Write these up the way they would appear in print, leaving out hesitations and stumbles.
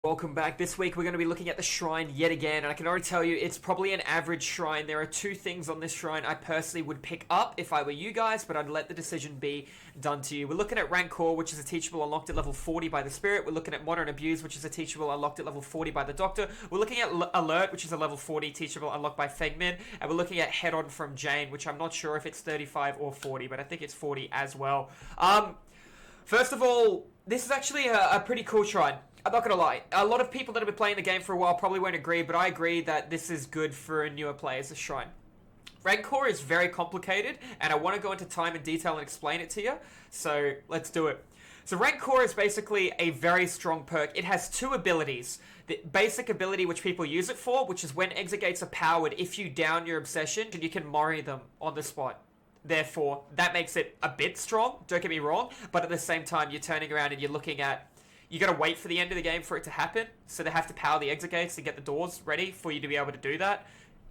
Welcome back. This week we're going to be looking at the shrine yet again, and I can already tell you it's probably an average shrine. There are two things on this shrine I personally would pick up if I were you guys, but I'd let the decision be done to you. We're looking at Rancor, which is a teachable unlocked at level 40 by the Spirit. We're looking at Modern Abuse, which is a teachable unlocked at level 40 by the Doctor. We're looking at Alert, which is a level 40 teachable unlocked by Fegmin, and we're looking at Head On from Jane, which I'm not sure if it's 35 or 40, but I think it's 40 as well. First of all, this is actually a pretty cool shrine. I'm not going to lie. A lot of people that have been playing the game for a while probably won't agree, but I agree that this is good for newer players, this shrine. Rancor is very complicated, and I want to go into time and detail and explain it to you, so let's do it. So Rancor is basically a very strong perk. It has two abilities. The basic ability which people use it for, which is when exit gates are powered, if you down your obsession, you can Mori them on the spot. Therefore, that makes it a bit strong, don't get me wrong, but at the same time, you're turning around and you're looking at... You gotta wait for the end of the game for it to happen, so they have to power the exit gates to get the doors ready for you to be able to do that.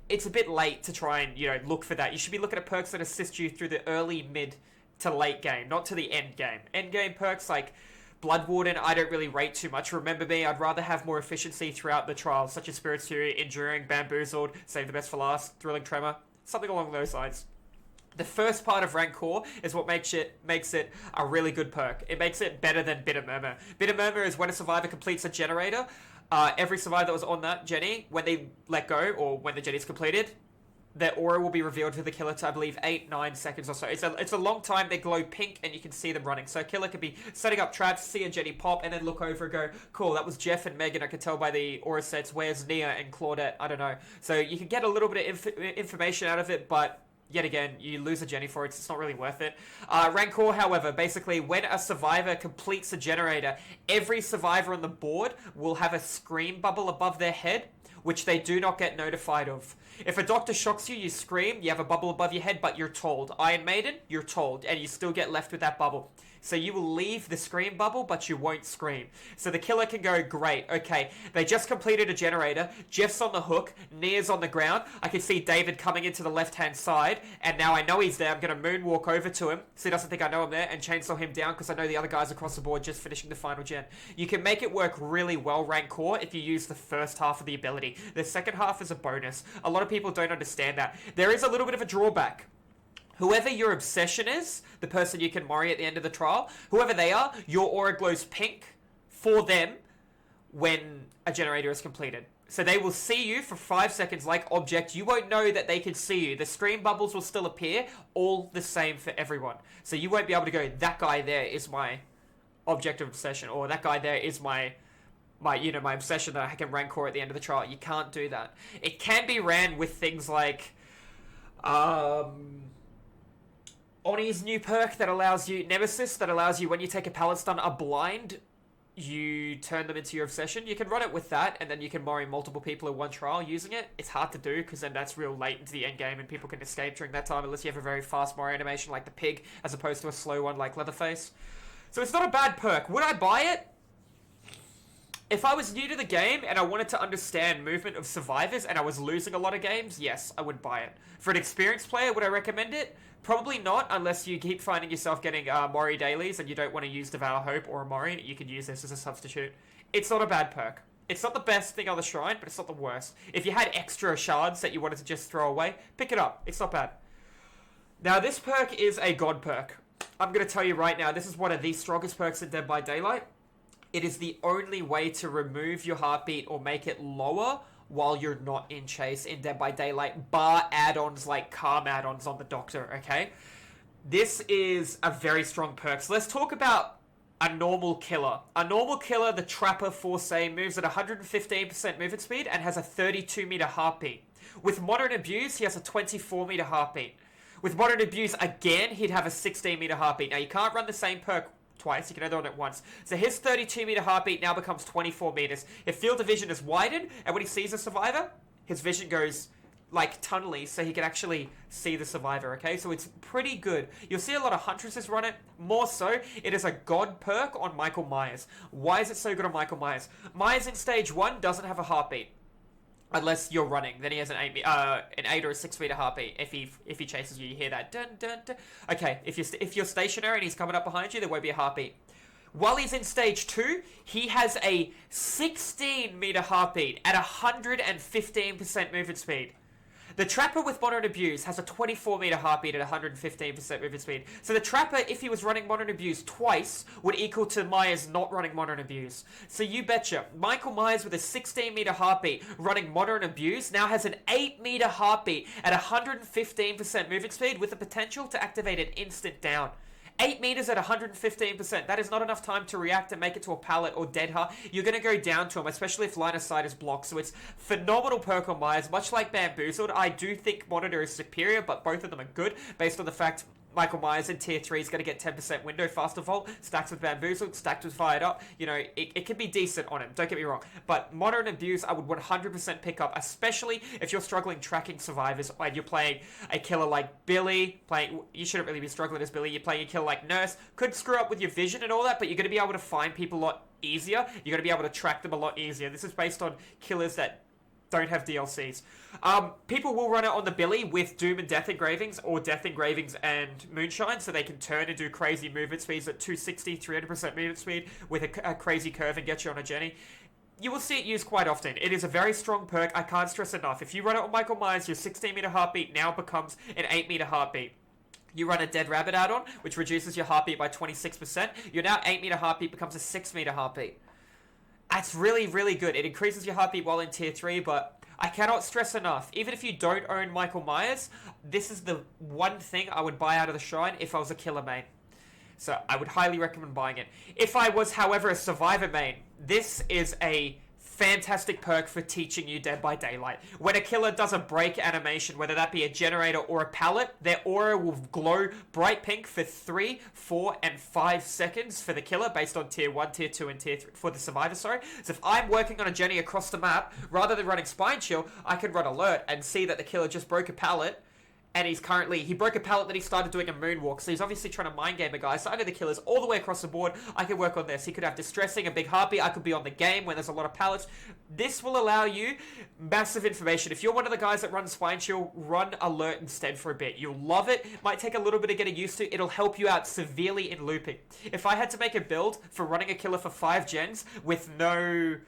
It's a bit late to try and, look for that. You should be looking at perks that assist you through the early, mid to late game, not to the end game. End game perks like Blood Warden, I don't really rate too much. Remember me, I'd rather have more efficiency throughout the trials, such as Spirit's Fury, Enduring, Bamboozled, Save the Best for Last, Thrilling Tremor, something along those lines. The first part of Rancor is what makes it a really good perk. It makes it better than Bitter Murmur. Bitter Murmur is when a survivor completes a generator. Every survivor that was on that Jenny, when they let go, or when the Jenny's completed, their aura will be revealed to the killer to, I believe, 8-9 seconds or so. It's a long time. They glow pink, and you can see them running. So a killer could be setting up traps, see a Jenny pop, and then look over and go, cool, that was Jeff and Megan. I could tell by the aura sets. Where's Nia and Claudette? I don't know. So you can get a little bit of information out of it, but... Yet again, you lose a Jenny for it, so it's not really worth it. Rancor, however, basically, when a survivor completes a generator, every survivor on the board will have a scream bubble above their head, which they do not get notified of. If a doctor shocks you, you scream, you have a bubble above your head, but you're told. Iron Maiden, you're told, and you still get left with that bubble. So you will leave the scream bubble, but you won't scream. So the killer can go, great, okay, they just completed a generator, Jeff's on the hook, Nia's on the ground, I can see David coming into the left-hand side, and now I know he's there, I'm going to moonwalk over to him, so he doesn't think I know I'm there, and chainsaw him down, because I know the other guys across the board just finishing the final gen. You can make it work really well, Rancor, if you use the first half of the ability. The second half is a bonus. A lot of people don't understand that. There is a little bit of a drawback. Whoever your obsession is, the person you can Mori at the end of the trial, whoever they are, your aura glows pink for them when a generator is completed. So they will see you for 5 seconds like object. You won't know that they can see you. The screen bubbles will still appear, all the same for everyone. So you won't be able to go, that guy there is my object of obsession, or that guy there is my obsession that I can Rancor at the end of the trial. You can't do that. It can be ran with things like... Oni's new perk that allows you... Nemesis, that allows you, when you take a pallet stun, a blind, you turn them into your obsession. You can run it with that, and then you can Mori multiple people in one trial using it. It's hard to do, because then that's real late into the end game, and people can escape during that time, unless you have a very fast Mori animation like the pig, as opposed to a slow one like Leatherface. So it's not a bad perk. Would I buy it? If I was new to the game and I wanted to understand movement of survivors and I was losing a lot of games, yes, I would buy it. For an experienced player, would I recommend it? Probably not, unless you keep finding yourself getting Mori dailies and you don't want to use Devour Hope or a Mori. You could use this as a substitute. It's not a bad perk. It's not the best thing on the shrine, but it's not the worst. If you had extra shards that you wanted to just throw away, pick it up. It's not bad. Now, this perk is a god perk. I'm going to tell you right now, this is one of the strongest perks in Dead by Daylight. It is the only way to remove your heartbeat or make it lower while you're not in chase in Dead by Daylight, bar add-ons like calm add-ons on the Doctor, okay? This is a very strong perk. So let's talk about a normal killer. A normal killer, the Trapper Force, moves at 115% movement speed and has a 32-meter heartbeat. With Modern Abuse, he has a 24-meter heartbeat. With Modern Abuse, again, he'd have a 16-meter heartbeat. Now, you can't run the same perk twice, you can only run it once. So his 32-meter heartbeat now becomes 24 meters. If field of vision is widened, and when he sees a survivor, his vision goes like tunnely, so he can actually see the survivor, okay? So it's pretty good. You'll see a lot of Huntresses run it. More so, it is a god perk on Michael Myers. Why is it so good on Michael Myers? Myers in stage 1 doesn't have a heartbeat. Unless you're running, then he has an 8 or a 6 meter heartbeat. If he chases you, you hear that dun dun dun. Okay, if you're stationary and he's coming up behind you, there won't be a heartbeat. While he's in stage 2, he has a 16 meter heartbeat at 115% movement speed. The Trapper with Modern Abuse has a 24 meter heartbeat at 115% movement speed. So the Trapper, if he was running Modern Abuse twice, would equal to Myers not running Modern Abuse. So you betcha, Michael Myers with a 16 meter heartbeat running Modern Abuse now has an 8 meter heartbeat at 115% movement speed with the potential to activate an instant down. 8 meters at 115%. That is not enough time to react and make it to a pallet or dead hard. You're going to go down to him, especially if line of sight is blocked. So it's phenomenal perk on Myers. Much like Bamboozled, I do think Monitor is superior, but both of them are good based on the fact Michael Myers in tier 3 is going to get 10% window faster vault, stacked with Bamboozled, stacked with Fired Up. You know, it can be decent on him, don't get me wrong. But Modern Abuse, I would 100% pick up, especially if you're struggling tracking survivors and you're playing a killer like Billy. You shouldn't really be struggling as Billy. You're playing a killer like Nurse. Could screw up with your vision and all that, but you're going to be able to find people a lot easier. You're going to be able to track them a lot easier. This is based on killers that don't have DLCs. People will run it on the Billy with Doom and Death Engravings or Death Engravings and Moonshine, so they can turn and do crazy movement speeds at 260, 300% movement speed with a crazy curve and get you on a Jenny. You will see it used quite often. It is a very strong perk. I can't stress enough. If you run it on Michael Myers, your 16 meter heartbeat now becomes an 8 meter heartbeat. You run a Dead Rabbit add-on, which reduces your heartbeat by 26%. Your now 8 meter heartbeat becomes a 6 meter heartbeat. That's really, really good. It increases your heartbeat while in tier 3, but I cannot stress enough, even if you don't own Michael Myers, this is the one thing I would buy out of the shrine if I was a killer main. So I would highly recommend buying it. If I was, however, a survivor main, this is a fantastic perk for teaching you Dead by Daylight. When a killer does a break animation, whether that be a generator or a pallet, their aura will glow bright pink for 3, 4, and 5 seconds for the killer based on tier 1, tier 2, and tier 3 for the survivor, sorry. So if I'm working on a Jenny across the map, rather than running Spine Chill, I can run Alert and see that the killer just broke a pallet. And he broke a pallet, then he started doing a moonwalk. So he's obviously trying to mind game a guy. So I know the killers all the way across the board. I can work on this. He could have Distressing, a big heartbeat. I could be on the game when there's a lot of pallets. This will allow you massive information. If you're one of the guys that runs Spine Chill, run Alert instead for a bit. You'll love it. Might take a little bit of getting used to. It'll help you out severely in looping. If I had to make a build for running a killer for 5 gens with no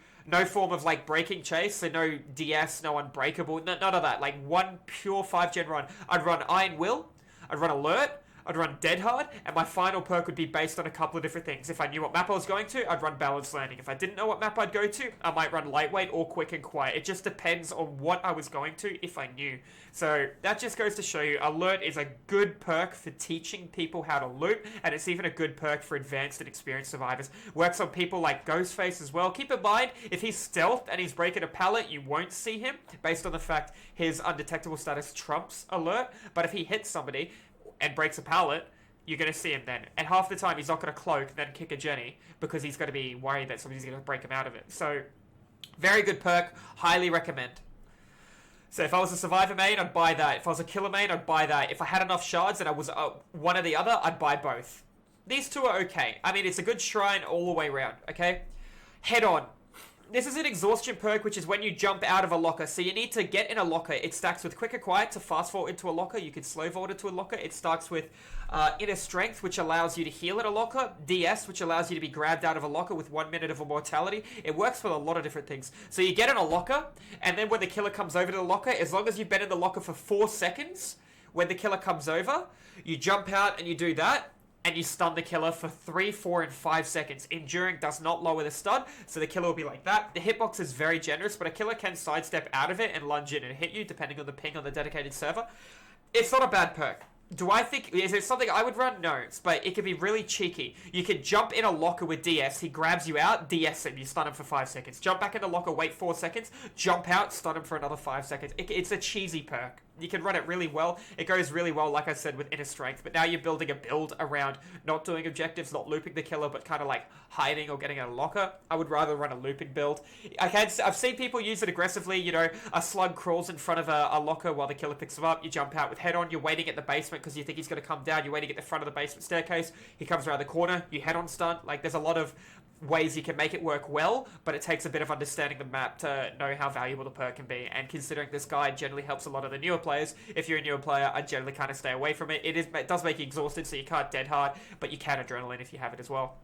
form of like breaking chase, so no DS, no unbreakable, none of that. Like one pure 5-gen run. I'd run Iron Will, I'd run Alert, I'd run Dead Hard, and my final perk would be based on a couple of different things. If I knew what map I was going to, I'd run Balanced Landing. If I didn't know what map I'd go to, I might run Lightweight or Quick and Quiet. It just depends on what I was going to if I knew. So that just goes to show you, Alert is a good perk for teaching people how to loop, and it's even a good perk for advanced and experienced survivors. Works on people like Ghostface as well. Keep in mind, if he's stealthed and he's breaking a pallet, you won't see him, based on the fact his undetectable status trumps Alert. But if he hits somebody and breaks a pallet, you're going to see him then. And half the time, he's not going to cloak, then kick a Jenny, because he's going to be worried that somebody's going to break him out of it. So, very good perk. Highly recommend. So if I was a survivor main, I'd buy that. If I was a killer main, I'd buy that. If I had enough shards and I was one or the other, I'd buy both. These two are okay. I mean, it's a good shrine all the way around, okay? Head on. This is an exhaustion perk, which is when you jump out of a locker. So you need to get in a locker. It stacks with Quick or Quiet to fast vault into a locker. You can slow vault into a locker. It starts with Inner Strength, which allows you to heal at a locker. DS, which allows you to be grabbed out of a locker with 1 minute of immortality. It works for a lot of different things. So you get in a locker, and then when the killer comes over to the locker, as long as you've been in the locker for 4 seconds, when the killer comes over, you jump out and you do that, and you stun the killer for 3, 4, and 5 seconds. Enduring does not lower the stun, so the killer will be like that. The hitbox is very generous, but a killer can sidestep out of it and lunge in and hit you, depending on the ping on the dedicated server. It's not a bad perk. Do I think... Is it something I would run? No. But it can be really cheeky. You can jump in a locker with DS. He grabs you out, DS him. You stun him for 5 seconds. Jump back in the locker, wait 4 seconds. Jump out, stun him for another 5 seconds. It's a cheesy perk. You can run it really well. It goes really well, like I said, with Inner Strength. But now you're building a build around not doing objectives, not looping the killer, but kind of like hiding or getting in a locker. I would rather run a looping build. I've seen people use it aggressively. You know, a slug crawls in front of a locker while the killer picks him up. You jump out with head on. You're waiting at the basement because you think he's going to come down. You're waiting at the front of the basement staircase. He comes around the corner. You head on stun. Like, there's a lot of ways you can make it work well, but it takes a bit of understanding the map to know how valuable the perk can be. And considering this guide generally helps a lot of the newer players, if you're a newer player, I generally kind of stay away from it. It does make you exhausted, so you can't dead hard, but you can adrenaline if you have it as well.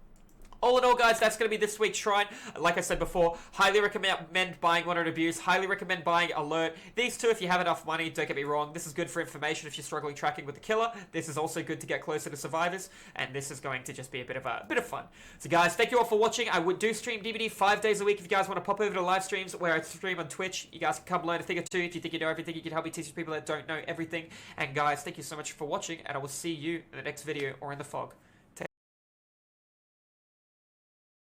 all in all, guys, that's going to be this week's shrine. Like I said before, highly recommend buying One on Abuse. Highly recommend buying Alert. These two, if you have enough money, don't get me wrong, this is good for information if you're struggling tracking with the killer. This is also good to get closer to survivors, and this is going to just be a bit of fun. So guys, thank you all for watching. I would do stream DVD 5 days a week. If you guys want to pop over to live streams where I stream on Twitch, you guys can come learn a thing or two. If you think you know everything, you can help me teach people that don't know everything. And guys, thank you so much for watching, and I will see you in the next video or in the fog.